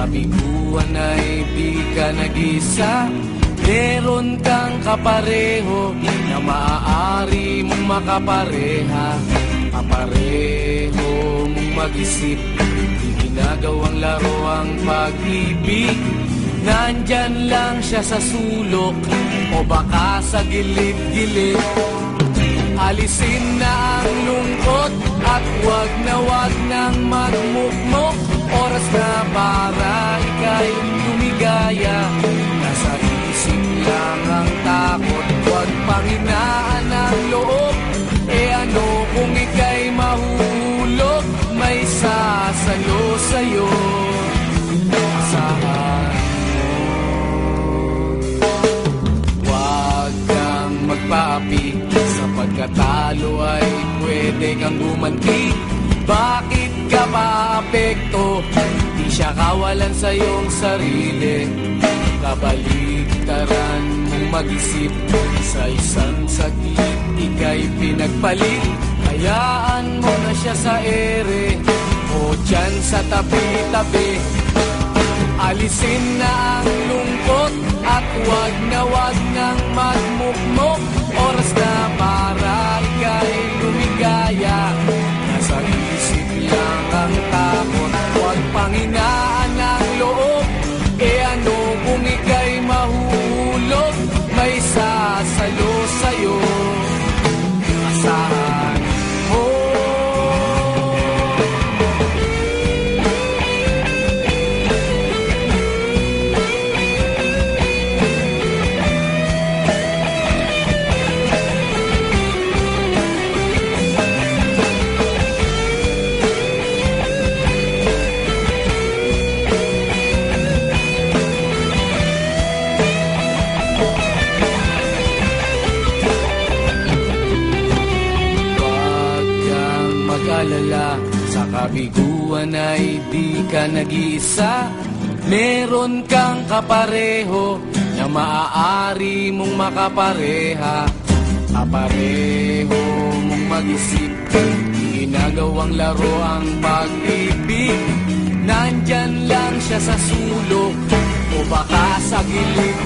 kabiguan ay di ka nag-isa. Meron kang kapareho na maaari mong makapareha. Kapareho mong mag-isip, di ginagawang laro ang pag-ibig. Nandyan lang siya sa sulok o baka sa gilid-gilid. Alisin na ang lungkot at wag nang magmukmok. Oras na para ika'y lumigaya. Nasa isip lang ang takot, wag panghinaan ang loob. E ano kung ika'y mahulog, may sasalo sa'yo. Asahan mo, wag kang magpaapi. Sa pagkatalo ay pwede kang gumanti. Bakit ka pa apekto? Di siya kawalan sa iyong sarili. Kabaliktaran mong mag-isip. Sa isang sakit, ika'y pinagpalit. Hayaan mo na siya sa ere o dyan sa tabi-tabi. Alisin na ang lungkot at wag nang magmukmok. Oras na para ika'y lumigaya. Nasa isip lang ang takot, huwag panghinaan ang loob. E ano kung ika'y mahulog, may sasalo sa'yo. Asahan mo. Sa kabiguan ay di ka nag-iisa. Meron kang kapareho na maaari mong makapareha. Kapareho mong mag-isip, ginagawang laro ang pag-ibig. Nandyan lang siya sa sulok o baka sa gilid.